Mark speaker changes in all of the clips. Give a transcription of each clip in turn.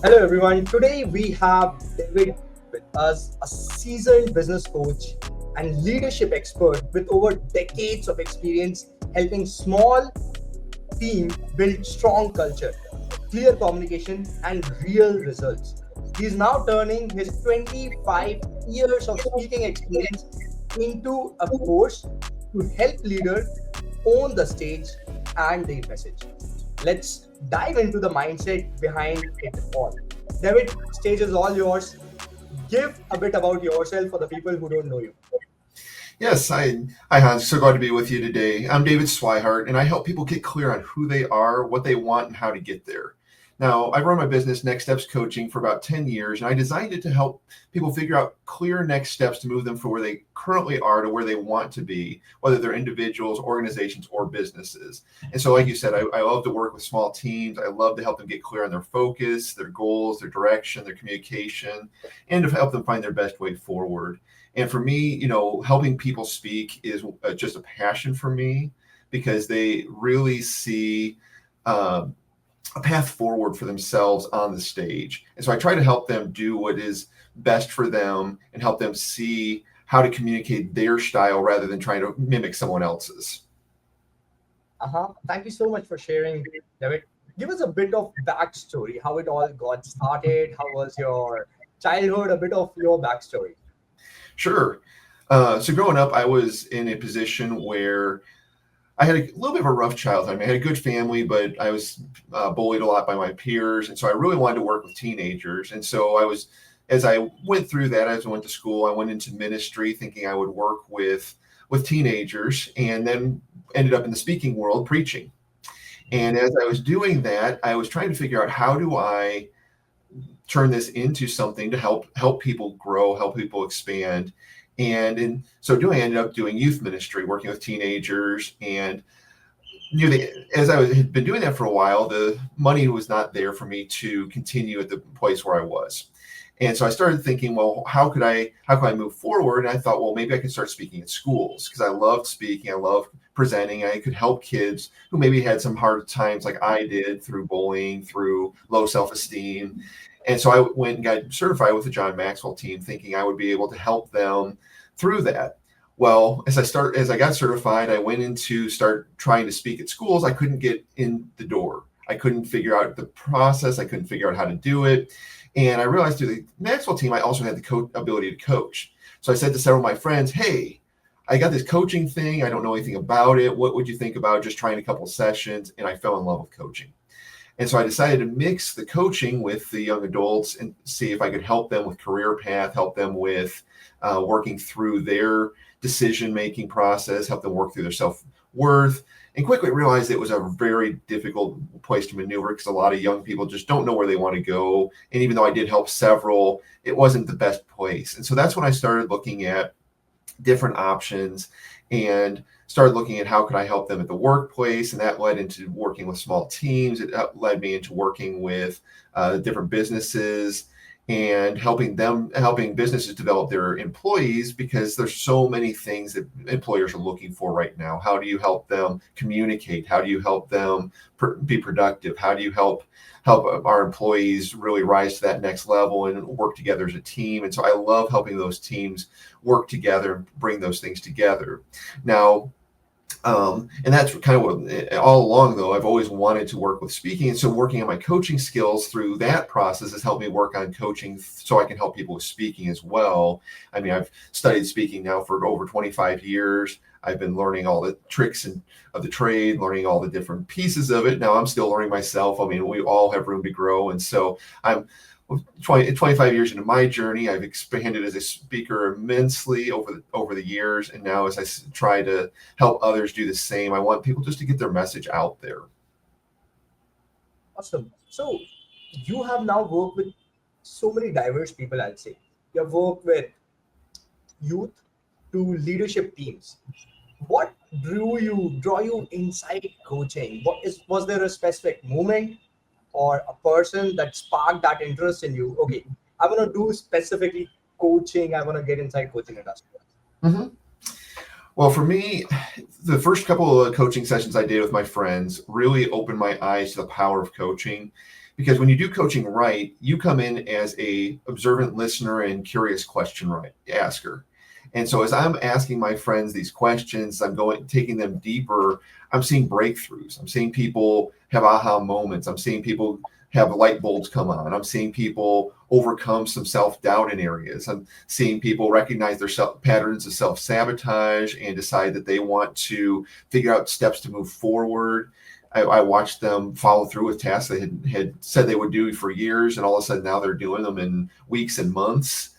Speaker 1: Hello, everyone. Today we have David with us, a seasoned business coach and leadership expert with over decades of experience helping small team build strong culture, clear communication, and real results. He's now turning his 25 years of speaking experience into a course to help leaders own the stage and their message. Let's dive into the mindset behind it all. David, stage is all yours. Give a bit about yourself for the people who don't know you.
Speaker 2: Yes, hi Hans. So glad to be with you today. I'm David Swihart, and I help people get clear on who they are, what they want, and how to get there. Now, I've run my business, Next Steps Coaching, for about 10 years, and I designed it to help people figure out clear next steps to move them from where they currently are to where they want to be, whether they're individuals, organizations, or businesses. And so, like you said, I love to work with small teams. I love to help them get clear on their focus, their goals, their direction, their communication, and to help them find their best way forward. And for me, helping people speak is just a passion for me because they really see a path forward for themselves on the stage. And so I try to help them do what is best for them and help them see how to communicate their style rather than trying to mimic someone else's.
Speaker 1: Thank you so much for sharing, David. Give us a bit of backstory, how it all got started, how was your childhood, a bit of your backstory.
Speaker 2: Sure. So growing up, I was in a position where I had a little bit of a rough childhood. I mean, I had a good family, but I was bullied a lot by my peers. And so I really wanted to work with teenagers. And so as I went through that, as I went to school, I went into ministry thinking I would work with teenagers, and then ended up in the speaking world preaching. And as I was doing that, I was trying to figure out, how do I turn this into something to help people grow, help people expand. And in so doing, I ended up doing youth ministry, working with teenagers. And as had been doing that for a while, the money was not there for me to continue at the place where I was. And so I started thinking, well, how could I move forward? And I thought, well, maybe I could start speaking at schools, because I loved speaking. I loved presenting. I could help kids who maybe had some hard times like I did, through bullying, through low self-esteem. And so I went and got certified with the John Maxwell team, thinking I would be able to help them through that. Well, as I got certified, I went in to start trying to speak at schools. I couldn't get in the door. I couldn't figure out the process. I couldn't figure out how to do it. And I realized through the Maxwell team, I also had the ability to coach. So I said to several of my friends, hey, I got this coaching thing. I don't know anything about it. What would you think about just trying a couple sessions? And I fell in love with coaching. And so I decided to mix the coaching with the young adults and see if I could help them with career path, help them with working through their decision-making process, help them work through their self-worth, and quickly realized it was a very difficult place to maneuver, because a lot of young people just don't know where they want to go. And even though I did help several, it wasn't the best place. And so that's when I started looking at different options and started looking at how could I help them at the workplace. And that led into working with small teams. It led me into working with different businesses and helping businesses develop their employees, because there's so many things that employers are looking for right now. How do you help them communicate? How do you help them be productive? How do you help our employees really rise to that next level and work together as a team? And so I love helping those teams work together and bring those things together. Now, and that's kind of what, all along, though, I've always wanted to work with speaking. And so working on my coaching skills through that process has helped me work on coaching so I can help people with speaking as well. I mean, I've studied speaking now for over 25 years. I've been learning all the tricks of the trade, learning all the different pieces of it. Now I'm still learning myself. I mean, we all have room to grow. And so I'm 25 years into my journey. I've expanded as a speaker immensely over the years. And now as I try to help others do the same, I want people just to get their message out there.
Speaker 1: Awesome. So you have now worked with so many diverse people, I'd say. You have worked with youth to leadership teams. What draw you inside coaching? Was there a specific moment or a person that sparked that interest in you? Okay, I want to do specifically coaching. I want to get inside coaching industry.
Speaker 2: Mm-hmm. Well, for me, the first couple of coaching sessions I did with my friends really opened my eyes to the power of coaching, Because when you do coaching right, you come in as a observant listener and curious question asker. And so as I'm asking my friends these questions, taking them deeper, I'm seeing breakthroughs. I'm seeing people have aha moments. I'm seeing people have light bulbs come on. I'm seeing people overcome some self-doubt in areas. I'm seeing people recognize their patterns of self-sabotage and decide that they want to figure out steps to move forward. I watched them follow through with tasks they had said they would do for years, and all of a sudden now they're doing them in weeks and months.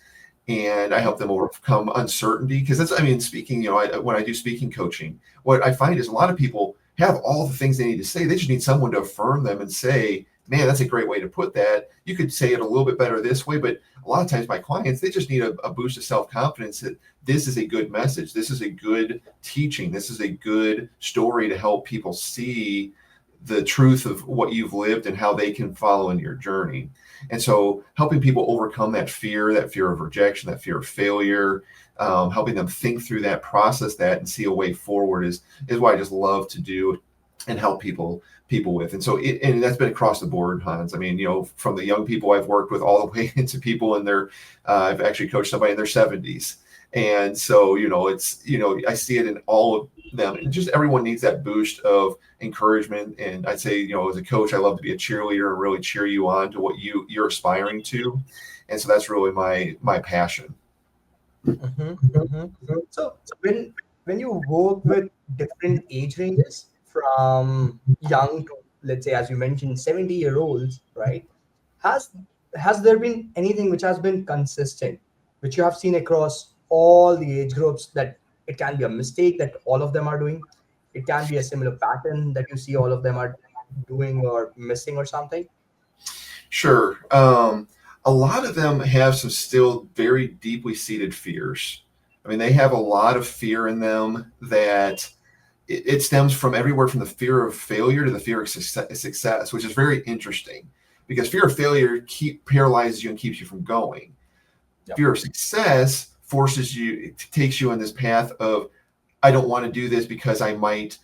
Speaker 2: And I help them overcome uncertainty, because speaking, when I do speaking coaching, what I find is a lot of people have all the things they need to say. They just need someone to affirm them and say, man, that's a great way to put that. You could say it a little bit better this way, but a lot of times my clients, they just need a boost of self-confidence that this is a good message. This is a good teaching. This is a good story to help people see the truth of what you've lived and how they can follow in your journey. And so helping people overcome that fear of rejection, that fear of failure, helping them think through that, process that, and see a way forward is what I just love to do and help people with. And so and that's been across the board, Hans. From the young people I've worked with all the way into people in their, I've actually coached somebody in their 70s. And so, I see it in all of them. And just everyone needs that boost of encouragement. And I'd say, as a coach, I love to be a cheerleader and really cheer you on to what you're aspiring to. And so that's really my passion.
Speaker 1: So when you work with different age ranges from young to, let's say, as you mentioned, 70-year-olds, right? Has there been anything which has been consistent, which you have seen across all the age groups, that it can be a mistake that all of them are doing? It can be a similar pattern that you see all of them are doing or missing or something?
Speaker 2: Sure. A lot of them have some still very deeply seated fears. They have a lot of fear in them that it stems from everywhere from the fear of failure to the fear of success, which is very interesting, because fear of failure paralyzes you and keeps you from going. Yep. Fear of success takes you on this path of, I don't want to do this because I might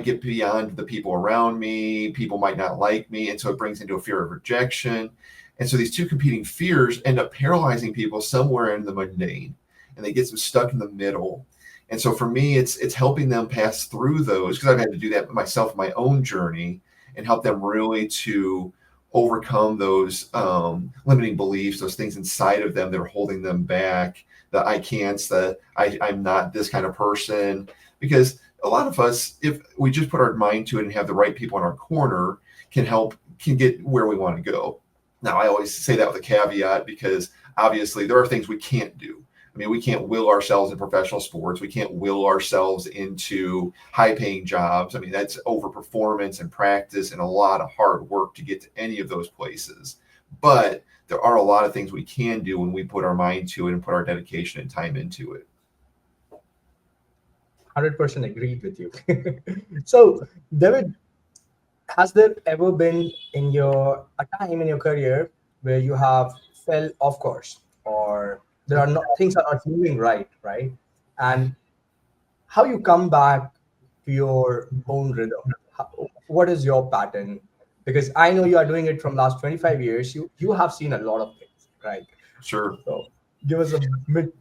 Speaker 2: get beyond the people around me. People might not like me. And so it brings into a fear of rejection. And so these two competing fears end up paralyzing people somewhere in the mundane, and they get them stuck in the middle. And so for me, it's helping them pass through those, because I've had to do that myself in my own journey, and help them really to overcome those limiting beliefs, those things inside of them that are holding them back, that I can't, that I'm not this kind of person. Because a lot of us, if we just put our mind to it and have the right people in our corner, can get where we want to go. Now, I always say that with a caveat, because obviously there are things we can't do. We can't will ourselves in professional sports. We can't will ourselves into high-paying jobs. That's overperformance and practice and a lot of hard work to get to any of those places. But there are a lot of things we can do when we put our mind to it and put our dedication and time into it.
Speaker 1: 100% agreed with you. So, David, has there ever been a time in your career where you have fell off course, or things are not moving right, and how you come back to your own rhythm? What is your pattern? Because I know you are doing it from last 25 years. You have seen a lot of things, right?
Speaker 2: Sure.
Speaker 1: So give us a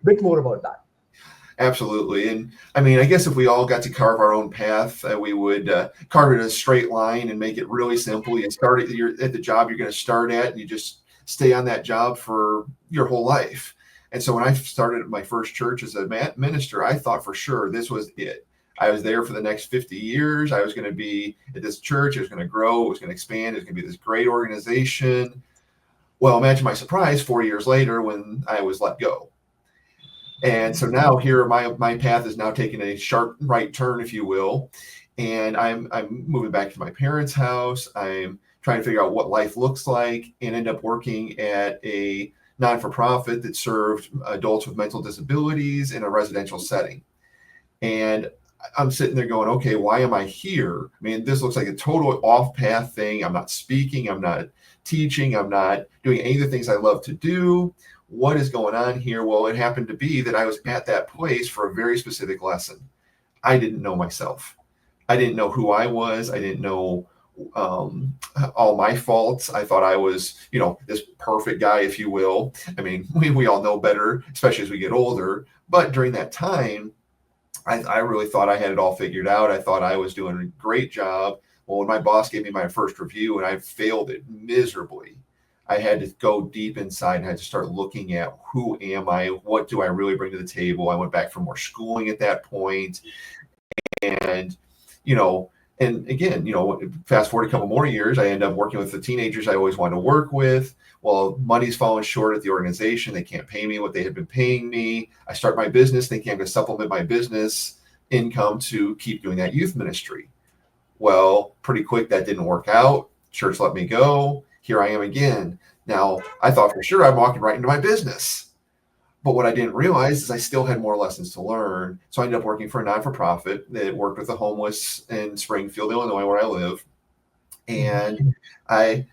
Speaker 1: bit more about that.
Speaker 2: Absolutely. And I guess if we all got to carve our own path, we would carve it in a straight line and make it really simple. You start at the job you're going to start at, and you just stay on that job for your whole life. And so when I started at my first church as a minister, I thought for sure this was it. I was there for the next 50 years. I was going to be at this church. It was going to grow. It was going to expand. It was going to be this great organization. Well, imagine my surprise 4 years later when I was let go. And so now here, my path is now taking a sharp right turn, if you will. And I'm moving back to my parents' house. I'm trying to figure out what life looks like, and end up working at a non-for-profit that served adults with mental disabilities in a residential setting. And I'm sitting there going, okay, why am I here? This looks like a total off-path thing. I'm not speaking. I'm not teaching. I'm not doing any of the things I love to do. What is going on here? Well, it happened to be that I was at that place for a very specific lesson. I didn't know myself. I didn't know who I was. I didn't know um, all my faults. I thought I was, this perfect guy, if you will. I mean, we all know better, especially as we get older. But during that time, I really thought I had it all figured out. I thought I was doing a great job. Well, when my boss gave me my first review and I failed it miserably, I had to go deep inside and I had to start looking at who am I? What do I really bring to the table? I went back for more schooling at that point. And, you know, and again, fast forward a couple more years, I end up working with the teenagers I always wanted to work with. Well, money's falling short at the organization. They can't pay me what they had been paying me. I start my business thinking I'm going to supplement my business income to keep doing that youth ministry. Well, pretty quick, that didn't work out. Church let me go. Here I am again. Now, I thought for sure I'm walking right into my business. But what I didn't realize is I still had more lessons to learn. So I ended up working for a non-for-profit that worked with the homeless in Springfield, Illinois, where I live. And I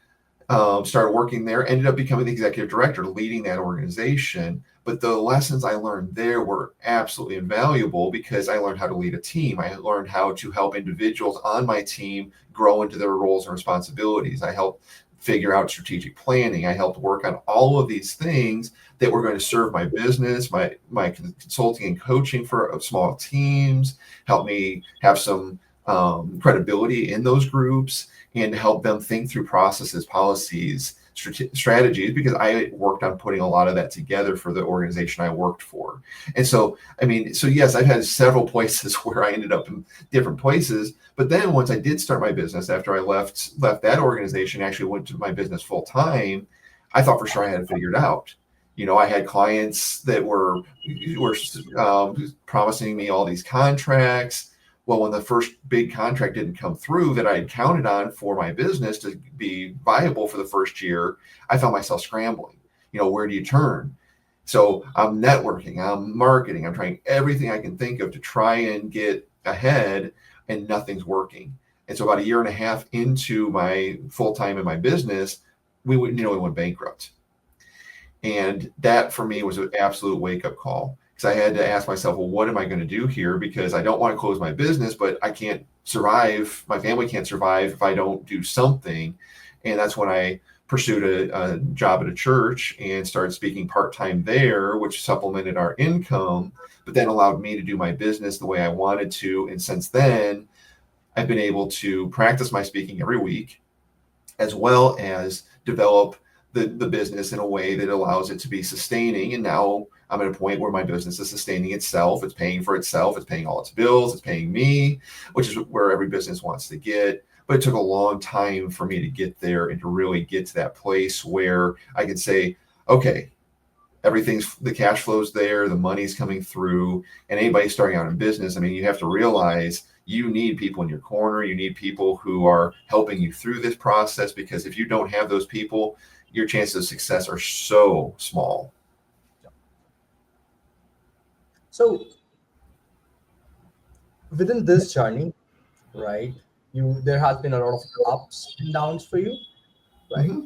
Speaker 2: started working there, ended up becoming the executive director, leading that organization. But the lessons I learned there were absolutely invaluable because I learned how to lead a team. I learned how to help individuals on my team grow into their roles and responsibilities. I helped figure out strategic planning. I helped work on all of these things that were going to serve my business, my consulting and coaching for small teams, help me have some credibility in those groups, and help them think through processes, policies, strategies, because I worked on putting a lot of that together for the organization I worked for. And so, yes, I've had several places where I ended up in different places. But then once I did start my business, after I left that organization, actually went to my business full time, I thought for sure I had it figured out. I had clients that were promising me all these contracts. Well, when the first big contract didn't come through that I had counted on for my business to be viable for the first year, I found myself scrambling. Where do you turn? So I'm networking, I'm marketing, I'm trying everything I can think of to try and get ahead, and nothing's working. And so about a year and a half into my full time in my business, we went bankrupt. And that for me was an absolute wake up call. Because I had to ask myself, well, what am I going to do here? Because I don't want to close my business, but I can't survive. My family can't survive if I don't do something. And that's when I pursued a job at a church and started speaking part-time there, which supplemented our income, but then allowed me to do my business the way I wanted to. And since then, I've been able to practice my speaking every week, as well as develop the business in a way that allows it to be sustaining. And now I'm at a point where my business is sustaining itself. It's paying for itself. It's paying all its bills. It's paying me, which is where every business wants to get. But it took a long time for me to get there and to really get to that place where I could say, okay, the cash flow's there, the money's coming through. And anybody starting out in business, you have to realize you need people in your corner. You need people who are helping you through this process, because if you don't have those people, your chances of success are so small.
Speaker 1: So within this journey, right, there has been a lot of ups and downs for you, right?
Speaker 2: Mm-hmm.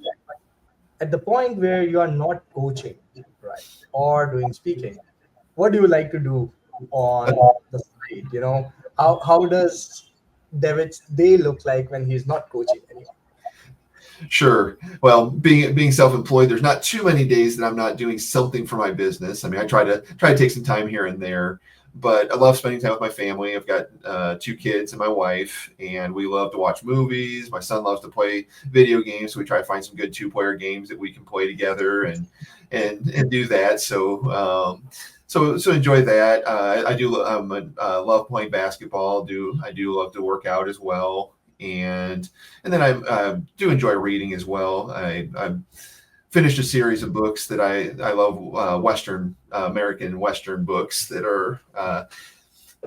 Speaker 1: At the point where you are not coaching, right, or doing speaking, what do you like to do on the side? How does David's day look like when he's not coaching anymore?
Speaker 2: Sure. Well, being self-employed, there's not too many days that I'm not doing something for my business. I try to take some time here and there, but I love spending time with my family. I've got 2 kids and my wife, and we love to watch movies. My son loves to play video games, so we try to find some good 2-player games that we can play together and do that. So so enjoy that. I do love playing basketball. I do love to work out as well. And then I do enjoy reading as well. I finished a series of books that I love, American Western books that are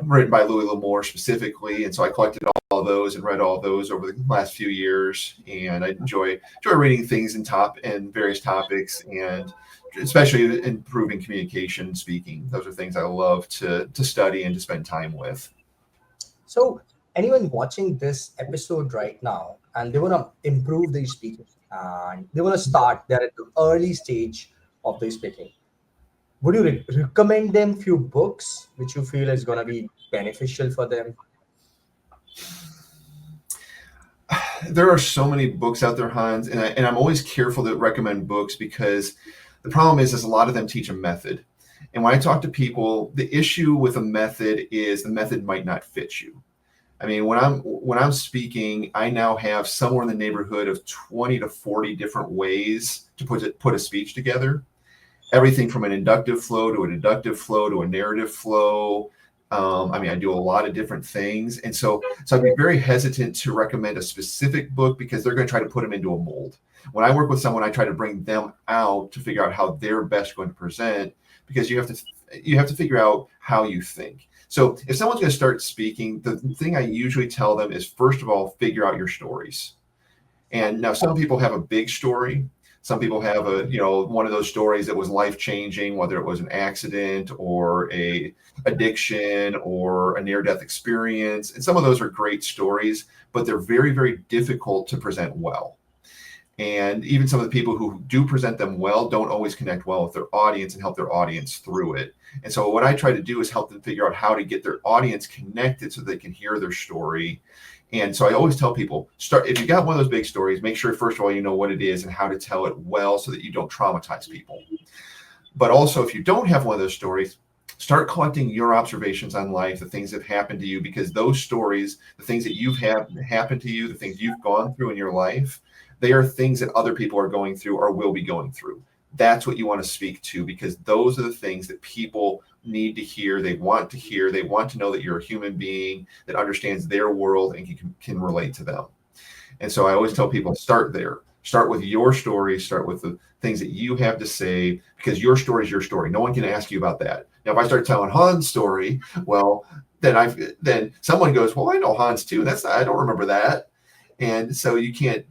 Speaker 2: written by Louis L'Amour specifically. And so I collected all of those and read all of those over the last few years. And I enjoy reading things in various topics, and especially improving communication and speaking. Those are things I love to study and to spend time with.
Speaker 1: So anyone watching this episode right now and they want to improve their speaking and they want to start, they're at the early stage of their speaking, would you recommend them few books which you feel is going to be beneficial for them?
Speaker 2: There are so many books out there, Hans, and I'm always careful to recommend books because the problem is a lot of them teach a method. And when I talk to people, the issue with a method is the method might not fit you. I mean, when I'm speaking, I now have somewhere in the neighborhood of 20 to 40 different ways to put a speech together. Everything from an inductive flow to a deductive flow to a narrative flow. I mean, I do a lot of different things, and so I'd be very hesitant to recommend a specific book because they're going to try to put them into a mold. When I work with someone, I try to bring them out to figure out how they're best going to present because you have to figure out how you think. So if someone's going to start speaking, the thing I usually tell them is first of all, figure out your stories. And now some people have a big story. Some people have one of those stories that was life changing, whether it was an accident or a addiction or a near death experience. And some of those are great stories, but they're very, very difficult to present well. And even some of the people who do present them well don't always connect well with their audience and help their audience through it. And so what I try to do is help them figure out how to get their audience connected so they can hear their story. And so I always tell people, start if you got one of those big stories, make sure first of all you know what it is and how to tell it well so that you don't traumatize people. But also if you don't have one of those stories, start collecting your observations on life, the things that happened to you, because those stories, the things that you've had happen to you, the things you've gone through in your life, they are things that other people are going through or will be going through. That's what you want to speak to because those are the things that people need to hear. They want to hear. They want to know that you're a human being that understands their world and can relate to them. And so I always tell people, start there. Start with your story. Start with the things that you have to say because your story is your story. No one can ask you about that. Now, if I start telling Hans' story, well, then someone goes, well, I know Hans too. I don't remember that. And so you can't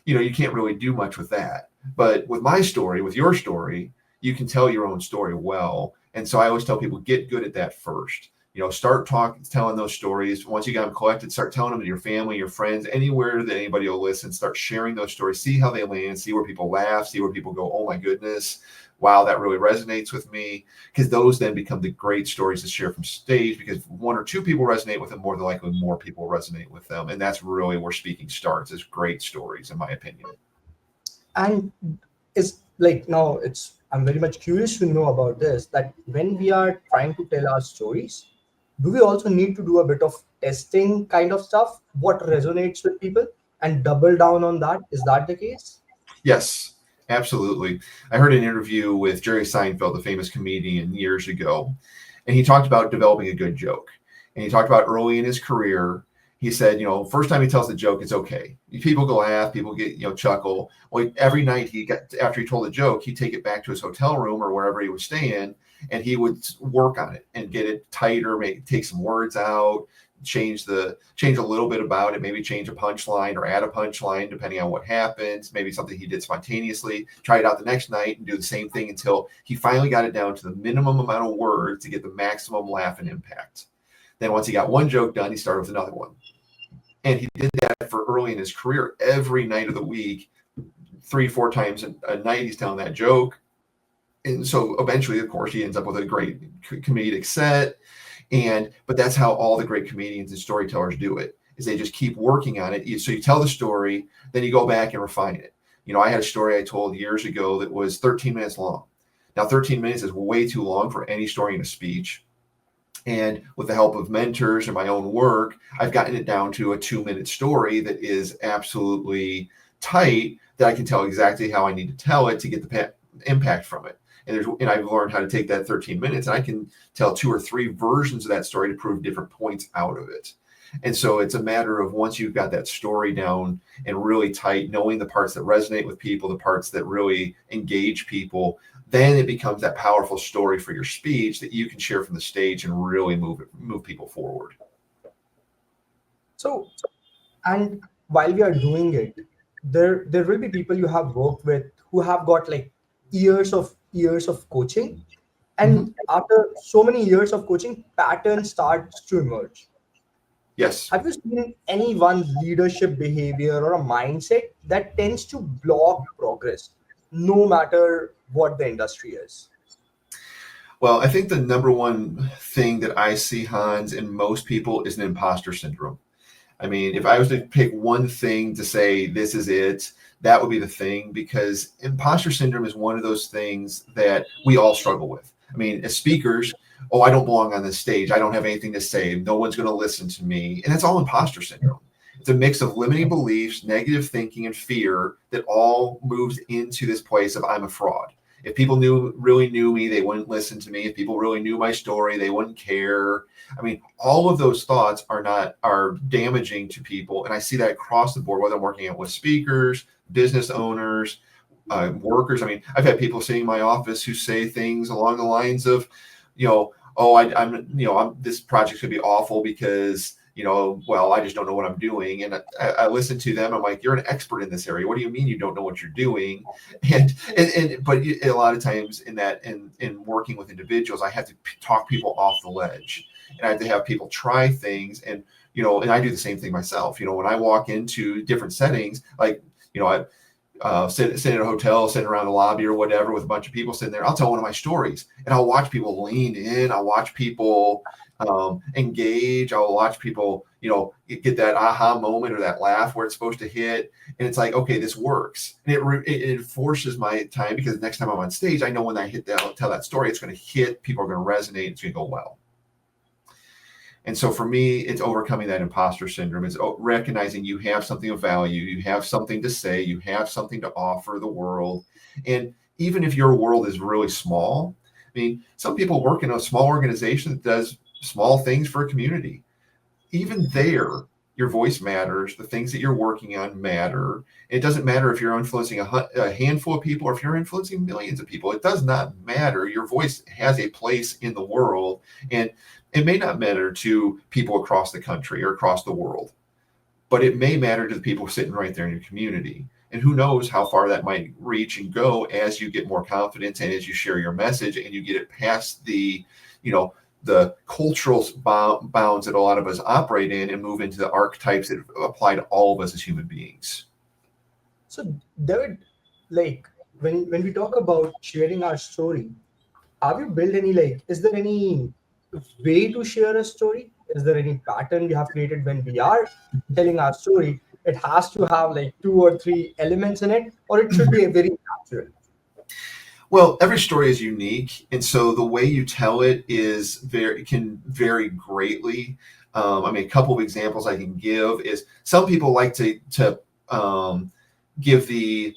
Speaker 2: really do much with that. But with my story, with your story, you can tell your own story well. And so I always tell people, get good at that first. Start telling those stories. Once you got them collected, start telling them to your family, your friends, anywhere that anybody will listen. Start sharing those stories. See how they land. See where people laugh. See where people go, oh my goodness, wow, that really resonates with me. Because those then become the great stories to share from stage. Because one or two people resonate with them, more than likely more people resonate with them. And that's really where speaking starts, is great stories, in my opinion.
Speaker 1: And it's like now I'm very much curious to know about this, that when we are trying to tell our stories, do we also need to do a bit of testing kind of stuff? What resonates with people and double down on that? Is that the case?
Speaker 2: Yes, absolutely. I heard an interview with Jerry Seinfeld, the famous comedian, years ago, and he talked about developing a good joke. And he talked about early in his career, he said, first time he tells the joke, it's okay. People go laugh, people get, chuckle. Well, every night after he told a joke, he'd take it back to his hotel room or wherever he was staying, and he would work on it and get it tighter, take some words out, change a little bit about it, maybe change a punchline or add a punchline depending on what happens, maybe something he did spontaneously, try it out the next night and do the same thing until he finally got it down to the minimum amount of words to get the maximum laugh and impact. Then once he got one joke done, he started with another one. And he did that for early in his career. Every night of the week, 3-4 times a night, he's telling that joke. And so eventually, of course, he ends up with a great comedic set. But that's how all the great comedians and storytellers do it, is they just keep working on it. So you tell the story, then you go back and refine it. I had a story I told years ago that was 13 minutes long. Now, 13 minutes is way too long for any story in a speech. And with the help of mentors and my own work, I've gotten it down to a 2-minute story that is absolutely tight, that I can tell exactly how I need to tell it to get the impact from it. And I've learned how to take that 13 minutes and I can tell 2 or 3 versions of that story to prove different points out of it. And so it's a matter of, once you've got that story down and really tight, knowing the parts that resonate with people, the parts that really engage people, then it becomes that powerful story for your speech that you can share from the stage and really move people forward.
Speaker 1: So, and while we are doing it, there will be people you have worked with who have got like years of coaching, and after so many years of coaching, patterns starts to emerge.
Speaker 2: Yes.
Speaker 1: Have you seen any one leadership behavior or a mindset that tends to block progress, no matter what the industry is?
Speaker 2: Well, I think the number one thing that I see, Hans, in most people is an imposter syndrome. I mean, if I was to pick one thing to say this is it, that would be the thing, because imposter syndrome is one of those things that we all struggle with. I mean, as speakers, oh, I don't belong on this stage. I don't have anything to say. No one's going to listen to me. And that's all imposter syndrome. It's a mix of limiting beliefs, negative thinking, and fear that all moves into this place of I'm a fraud. If people really knew me, they wouldn't listen to me. If people really knew my story, they wouldn't care. I mean, all of those thoughts are damaging to people, and I see that across the board. Whether I'm working out with speakers, business owners, workers. I mean, I've had people sitting in my office who say things along the lines of, oh, I'm this project's gonna be awful because well, I just don't know what I'm doing. And I listen to them. I'm like, you're an expert in this area. What do you mean you don't know what you're doing? But a lot of times in working with individuals, I have to talk people off the ledge, and I have to have people try things. And I do the same thing myself. When I walk into different settings, like I sit in a hotel, sitting around the lobby or whatever with a bunch of people sitting there, I'll tell one of my stories, and I'll watch people lean in. I'll watch people engage. I'll watch people, get that aha moment or that laugh where it's supposed to hit. And it's like, okay, this works. And it forces my time, because next time I'm on stage, I know when I tell that story, it's going to hit, people are going to resonate, it's going to go well. And so for me, it's overcoming that imposter syndrome. It's recognizing you have something of value, you have something to say, you have something to offer the world. And even if your world is really small, I mean, some people work in a small organization that does small things for a community. Even there, your voice matters. The things that you're working on matter. It doesn't matter if you're influencing a handful of people or if you're influencing millions of people. It does not matter. Your voice has a place in the world, and it may not matter to people across the country or across the world, but it may matter to the people sitting right there in your community. And who knows how far that might reach and go as you get more confidence and as you share your message and you get it past the cultural bounds that a lot of us operate in and move into the archetypes that apply to all of us as human beings.
Speaker 1: So, David, like when we talk about sharing our story, have you built any, is there any way to share a story? Is there any pattern we have created when we are telling our story? It has to have like 2 or 3 elements in it, or it should be a very natural.
Speaker 2: Well, every story is unique, and so the way you tell it can vary greatly. I mean, a couple of examples I can give is some people like to give the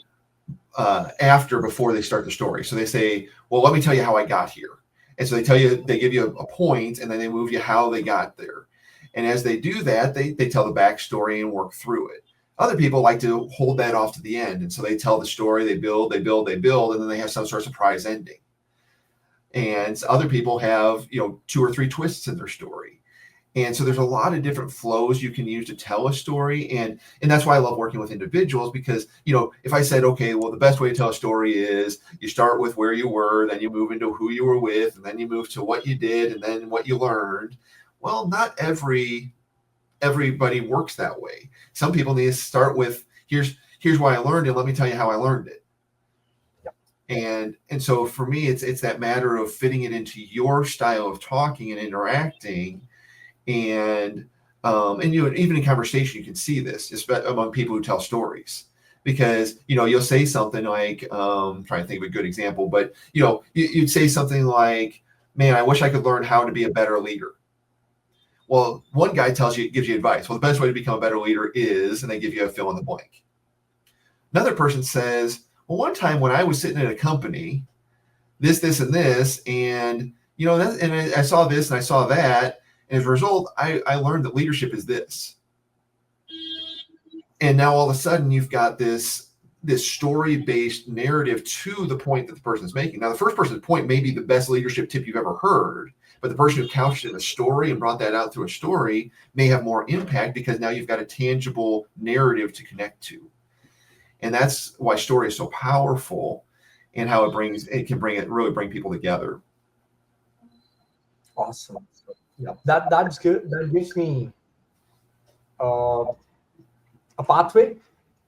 Speaker 2: after before they start the story. So they say, "Well, let me tell you how I got here," and so they give you a point, and then they move you how they got there. And as they do that, they tell the backstory and work through it. Other people like to hold that off to the end. And so they tell the story, they build, and then they have some sort of surprise ending. And other people have, 2 or 3 twists in their story. And so there's a lot of different flows you can use to tell a story. And that's why I love working with individuals, because, if I said, okay, well, the best way to tell a story is you start with where you were, then you move into who you were with, and then you move to what you did, and then what you learned. Well, not everybody works that way. Some people need to start with here's why I learned it. Let me tell you how I learned it. Yep. And so for me, it's that matter of fitting it into your style of talking and interacting, and even in conversation you can see this, especially among people who tell stories, because you'll say something like I'm trying to think of a good example, but you'd say something like, "Man, I wish I could learn how to be a better leader." Well, one guy gives you advice. Well, the best way to become a better leader is, and they give you a fill in the blank. Another person says, well, one time when I was sitting in a company, this, and this, and and I saw this and I saw that, and as a result, I learned that leadership is this. And now all of a sudden, you've got this story-based narrative to the point that the person's making. Now, the first person's point may be the best leadership tip you've ever heard, but the person who couched it in a story and brought that out through a story may have more impact, because now you've got a tangible narrative to connect to. And that's why story is so powerful, and how it can really bring people together.
Speaker 1: Awesome. Yeah, that's good. That gives me a pathway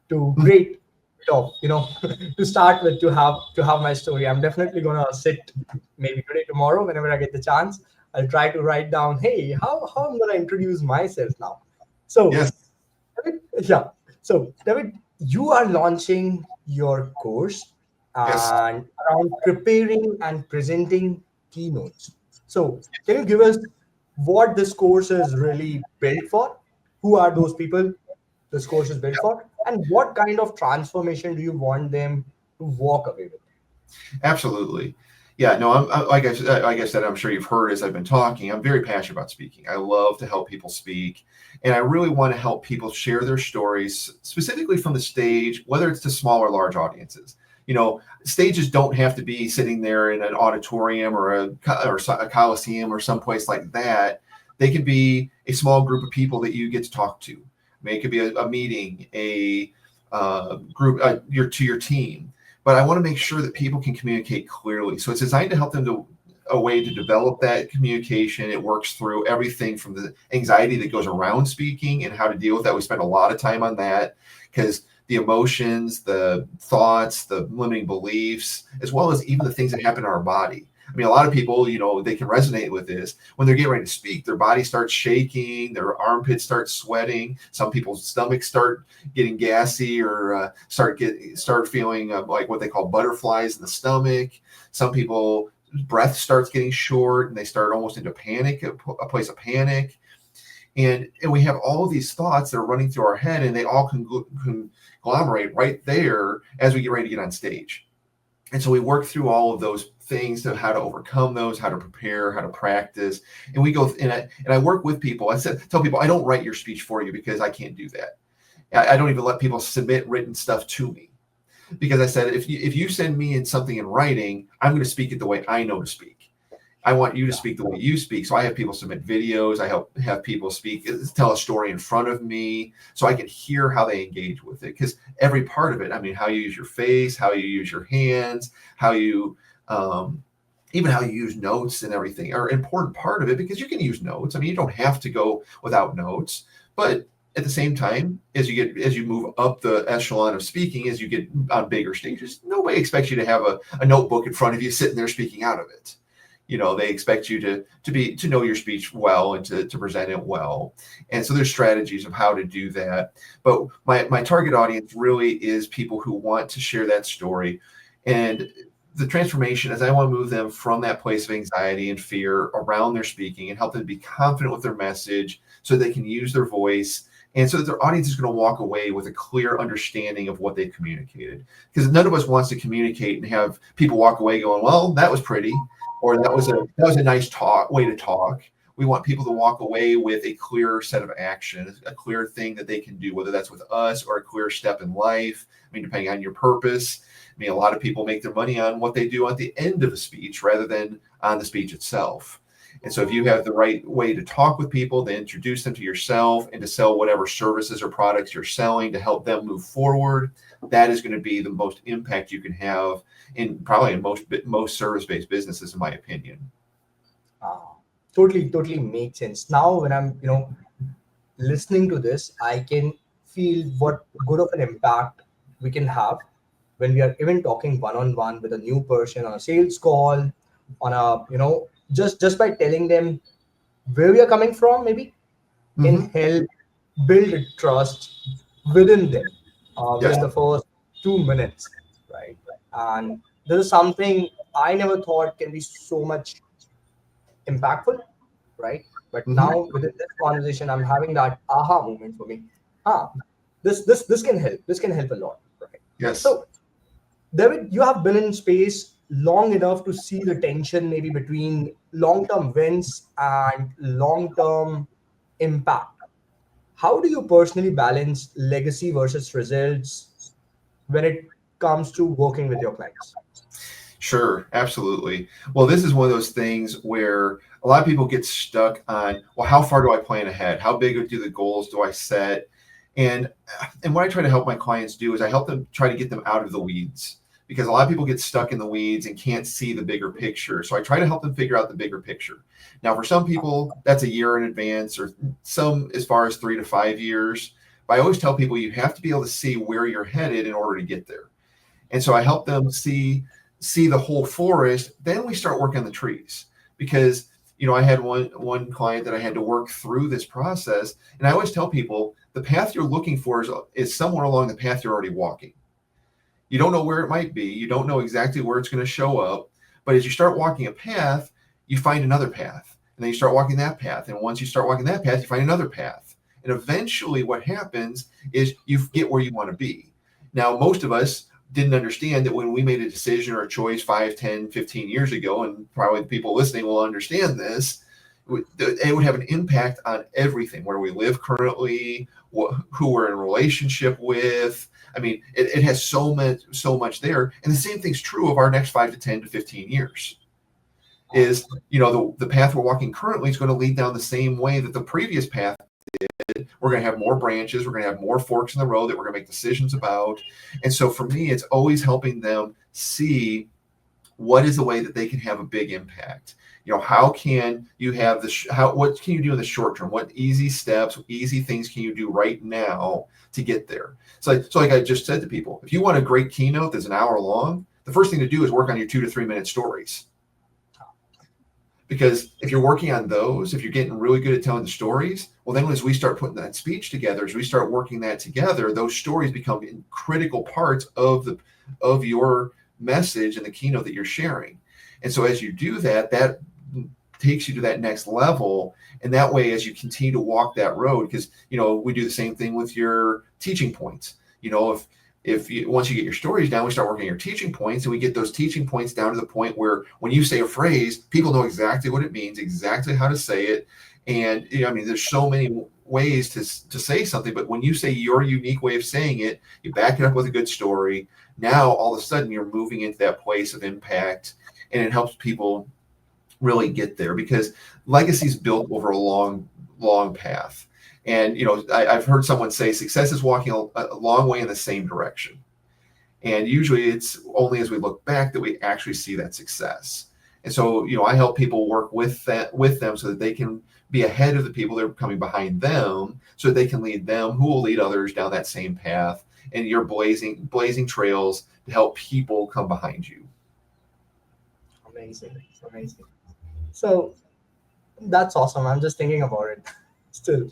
Speaker 1: to great talk. To start with, to have my story. I'm definitely gonna sit maybe today, tomorrow, whenever I get the chance. I'll try to write down, hey, how I'm gonna introduce myself now. So,
Speaker 2: Yes.
Speaker 1: David, yeah. So, David, you are launching your course
Speaker 2: Yes.
Speaker 1: and around preparing and presenting keynotes. So, can you give us what this course is really built for? Who are those people this course is built for? And what kind of transformation do you want them to walk away with?
Speaker 2: Absolutely. Yeah, no, like I said, I'm sure you've heard as I've been talking, I'm very passionate about speaking. I love to help people speak, and I really want to help people share their stories, specifically from the stage, whether it's to small or large audiences. Stages don't have to be sitting there in an auditorium or a coliseum or someplace like that. They can be a small group of people that you get to talk to. I mean, it could be a meeting, a group, your team, but I want to make sure that people can communicate clearly. So it's designed to help them to a way to develop that communication. It works through everything from the anxiety that goes around speaking and how to deal with that. We spend a lot of time on that because the emotions, the thoughts, the limiting beliefs, as well as even the things that happen in our body. I mean, a lot of people, they can resonate with this. When they're getting ready to speak, their body starts shaking, their armpits start sweating. Some people's stomachs start getting gassy or start feeling like what they call butterflies in the stomach. Some people breath starts getting short and they start almost into panic, a place of panic. And we have all of these thoughts that are running through our head, and they all conglomerate right there as we get ready to get on stage. And so we work through all of those things to how to overcome those, how to prepare, how to practice. And we go and I work with people. Tell people I don't write your speech for you because I can't do that. I don't even let people submit written stuff to me because I said if you send me in something in writing, I'm going to speak it the way I know to speak. I want you to speak the way you speak. So I have people submit videos. I have people tell a story in front of me so I can hear how they engage with it. Because every part of it, I mean, how you use your face, how you use your hands, how you, even how you use notes and everything are an important part of it because you can use notes. I mean, you don't have to go without notes, but at the same time, as you move up the echelon of speaking, as you get on bigger stages, nobody expects you to have a notebook in front of you sitting there speaking out of it. They expect you to know your speech well and to present it well. And so there's strategies of how to do that. But my target audience really is people who want to share that story. And the transformation is I want to move them from that place of anxiety and fear around their speaking and help them be confident with their message so they can use their voice. And so that their audience is going to walk away with a clear understanding of what they've communicated. Because none of us wants to communicate and have people walk away going, well, that was pretty. Or that was a nice way to talk. We want people to walk away with a clear set of actions, a clear thing that they can do, whether that's with us or a clear step in life. I mean, depending on your purpose. I mean, a lot of people make their money on what they do at the end of a speech rather than on the speech itself. And so if you have the right way to talk with people, to introduce them to yourself and to sell whatever services or products you're selling to help them move forward, that is going to be the most impact you can have in most service-based businesses, in my opinion.
Speaker 1: Totally makes sense. Now, when I'm, listening to this, I can feel what good of an impact we can have when we are even talking one-on-one with a new person on a sales call, on a, just by telling them where we are coming from, maybe can
Speaker 2: Mm-hmm.
Speaker 1: help build trust within them
Speaker 2: Yes.
Speaker 1: within the first 2 minutes, right? And this is something I never thought can be so much impactful, right? But
Speaker 2: Mm-hmm.
Speaker 1: now within this conversation, I'm having that aha moment for me. Ah, this can help. This can help a lot, right?
Speaker 2: Yes.
Speaker 1: So, David, you have been in space long enough to see the tension maybe between long-term wins and long-term impact. How do you personally balance legacy versus results when it comes to working with your clients?
Speaker 2: Sure, absolutely. Well, this is one of those things where a lot of people get stuck on, well, how far do I plan ahead? How big do the goals do I set? And what I try to help my clients do is I help them try to get them out of the weeds because a lot of people get stuck in the weeds and can't see the bigger picture. So I try to help them figure out the bigger picture. Now, for some people, that's a year in advance or some as far as 3 to 5 years. But I always tell people you have to be able to see where you're headed in order to get there. And so I help them see the whole forest. Then we start working on the trees because I had one client that I had to work through this process. And I always tell people the path you're looking for is somewhere along the path you're already walking. You don't know where it might be. You don't know exactly where it's going to show up. But as you start walking a path, you find another path. And then you start walking that path. And once you start walking that path, you find another path. And eventually what happens is you get where you want to be. Now, most of us didn't understand that when we made a decision or a choice 5, 10, 15 years ago, and probably the people listening will understand this, it would have an impact on everything, where we live currently, who we're in a relationship with. I mean, it has so much there. And the same thing's true of our next 5 to 10 to 15 years. Is, the path we're walking currently is going to lead down the same way that the previous path did. We're going to have more branches. We're going to have more forks in the road that we're going to make decisions about. And so for me, it's always helping them see what is the way that they can have a big impact. How can you have what can you do in the short term? What easy steps, easy things can you do right now to get there? So like I just said to people, if you want a great keynote that's an hour long, the first thing to do is work on your 2 to 3 minute stories. Because if you're working on those, if you're getting really good at telling the stories, well, then as we start putting that speech together, as we start working that together, those stories become critical parts of your message and the keynote that you're sharing. And so as you do that, that takes you to that next level. And that way, as you continue to walk that road, because, we do the same thing with your teaching points. If you, once you get your stories down, we start working on your teaching points, and we get those teaching points down to the point where when you say a phrase, people know exactly what it means, exactly how to say it. And, there's so many ways to say something, but when you say your unique way of saying it, you back it up with a good story. Now, all of a sudden, you're moving into that place of impact, and it helps people really get there, because legacy is built over a long, long path. And, I've heard someone say success is walking a long way in the same direction. And usually it's only as we look back that we actually see that success. And so, I help people work with them so that they can be ahead of the people that are coming behind them, so that they can lead them, who will lead others down that same path. And you're blazing trails to help people come behind you.
Speaker 1: Amazing. So that's awesome. I'm just thinking about it still.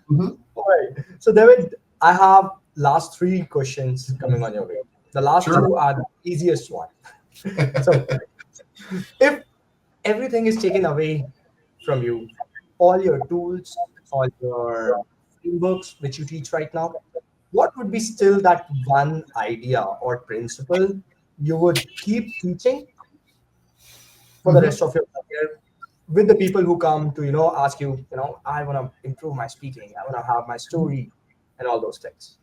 Speaker 2: Mm-hmm.
Speaker 1: All right. So David, I have last 3 questions coming on your way. The last 2 are the easiest one. So if everything is taken away from you, all your tools, all your frameworks which you teach right now, what would be still that one idea or principle you would keep teaching for the rest of your career, with the people who come to, ask you, I want to improve my speaking, I want to have my story and all those things?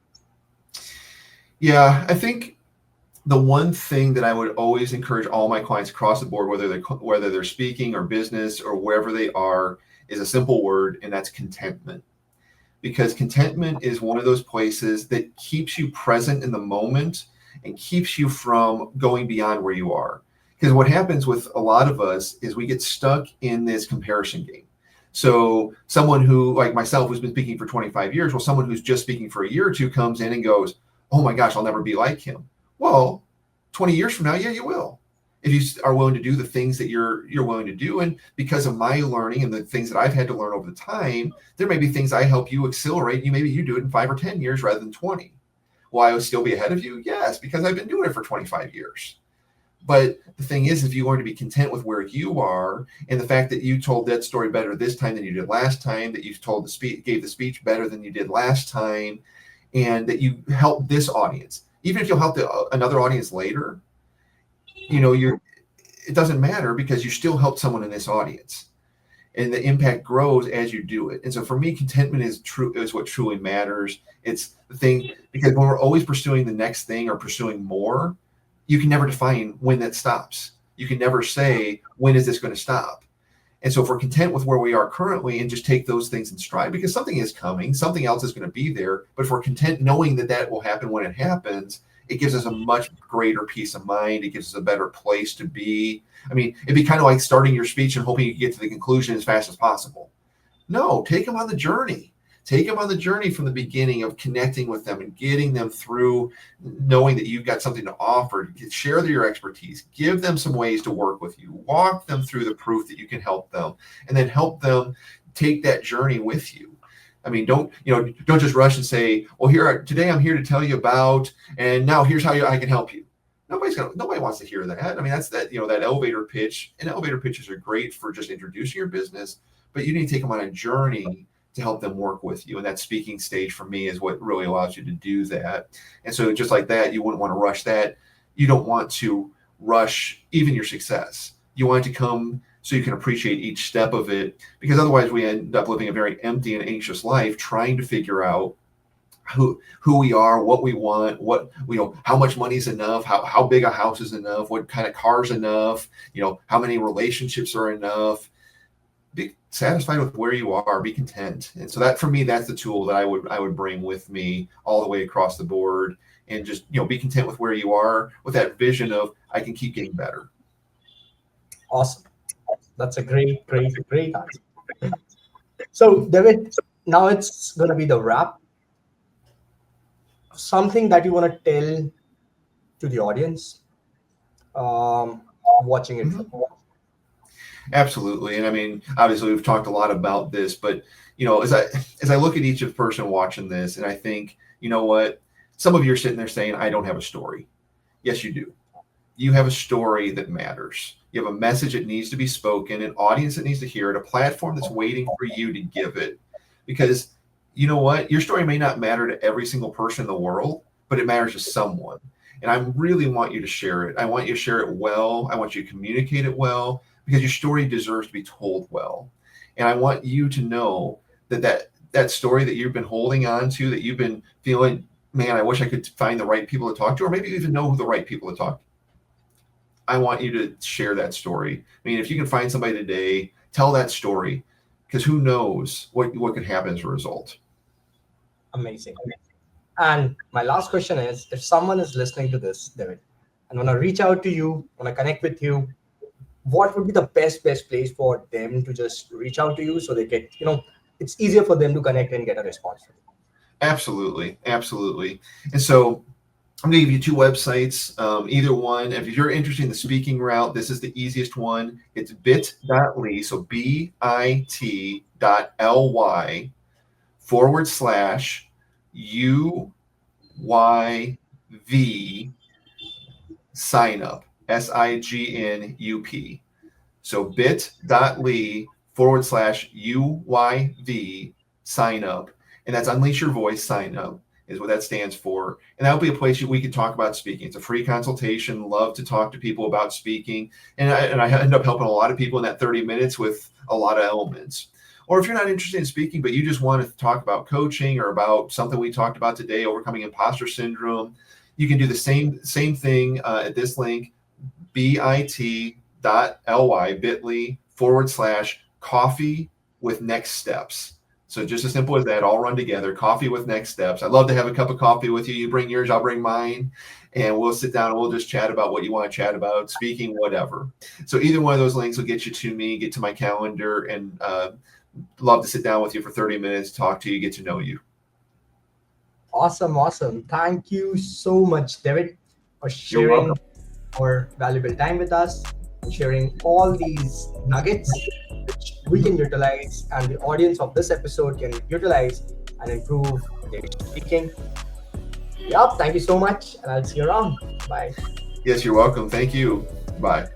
Speaker 2: Yeah, I think the one thing that I would always encourage all my clients across the board, whether they're speaking or business or wherever they are, is a simple word, and that's contentment. Because contentment is one of those places that keeps you present in the moment and keeps you from going beyond where you are. Because what happens with a lot of us is we get stuck in this comparison game. So someone who, like myself, who's been speaking for 25 years, well, someone who's just speaking for a year or two comes in and goes, oh my gosh, I'll never be like him. Well, 20 years from now, yeah, you will. If you are willing to do the things that you're willing to do. And because of my learning and the things that I've had to learn over the time, there may be things I help you accelerate. Maybe you do it in 5 or 10 years rather than 20. Will I still be ahead of you? Yes, because I've been doing it for 25 years. But the thing is, if you learn to be content with where you are, and the fact that you told that story better this time than you did last time, that you gave the speech better than you did last time, and that you helped this audience, even if you'll help another audience later, it doesn't matter, because you still helped someone in this audience, and the impact grows as you do it. And so for me, contentment is what truly matters. It's the thing, because when we're always pursuing the next thing or pursuing more, you can never define when that stops. You can never say, when is this going to stop? And so if we're content with where we are currently and just take those things in stride, because something is coming, something else is going to be there. But if we're content knowing that will happen when it happens, it gives us a much greater peace of mind. It gives us a better place to be. I mean, it'd be kind of like starting your speech and hoping you get to the conclusion as fast as possible. No, take them on the journey. Take them on the journey from the beginning of connecting with them and getting them through knowing that you've got something to offer. Share your expertise, give them some ways to work with you, walk them through the proof that you can help them, and then help them take that journey with you. I mean, don't just rush and say, well, today I'm here to tell you about, and now here's how I can help you. Nobody wants to hear that. I mean, that's that elevator pitch, and elevator pitches are great for just introducing your business, but you need to take them on a journey to help them work with you. And that speaking stage for me is what really allows you to do that. And so just like that, you wouldn't want to rush that. You don't want to rush even your success. You want it to come so you can appreciate each step of it, because otherwise we end up living a very empty and anxious life trying to figure out who we are, what we want, how much money is enough, how big a house is enough, what kind of car is enough, how many relationships are enough. Be satisfied with where you are, be content. And so that, for me, that's the tool that I would bring with me all the way across the board, and just, be content with where you are, with that vision of, I can keep getting better.
Speaker 1: Awesome. That's a great answer. So David, now it's going to be the wrap. Something that you want to tell to the audience watching it.
Speaker 2: Absolutely. And I mean, obviously we've talked a lot about this, but as I look at each person watching this, and I think, you know what, some of you are sitting there saying, I don't have a story. Yes, you do. You have a story that matters. You have a message that needs to be spoken, an audience that needs to hear it, a platform that's waiting for you to give it. Because you know what? Your story may not matter to every single person in the world, but it matters to someone. And I really want you to share it. I want you to share it well. I want you to communicate it well, because your story deserves to be told well. And I want you to know that story that you've been holding on to, that you've been feeling, man, I wish I could find the right people to talk to, or maybe even know who the right people to talk to. I want you to share that story. I mean, if you can find somebody today, tell that story, because who knows what could happen as a result.
Speaker 1: Amazing. And my last question is, if someone is listening to this, David, and want to reach out to you, want to connect with you, what would be the best place for them to just reach out to you, so they get, it's easier for them to connect and get a response from you?
Speaker 2: Absolutely. And so I'm going to give you two websites. Either one, if you're interested in the speaking route, this is the easiest one. It's bit.ly, so bit.ly /UYV sign up, SIGNUP. So bit.ly /UYV sign up. And that's Unleash Your Voice sign up is what that stands for. And that'll be a place we can talk about speaking. It's a free consultation. Love to talk to people about speaking. And I end up helping a lot of people in that 30 minutes with a lot of elements. Or if you're not interested in speaking, but you just want to talk about coaching or about something we talked about today, overcoming imposter syndrome, you can do the same thing at this link, bit.ly /coffee with next steps. So just as simple as that, all run together, coffee with next steps. I'd love to have a cup of coffee with you. You bring yours, I'll bring mine, and we'll sit down and we'll just chat about what you want to chat about, speaking, whatever. So either one of those links will get you to me, get to my calendar, and love to sit down with you for 30 minutes, talk to you, get to know you.
Speaker 1: Awesome. Thank you so much, David, for sharing our valuable time with us, and sharing all these nuggets which we can utilize and the audience of this episode can utilize and improve their speaking. Yep, thank you so much, and I'll see you around. Bye.
Speaker 2: Yes, you're welcome. Thank you. Bye.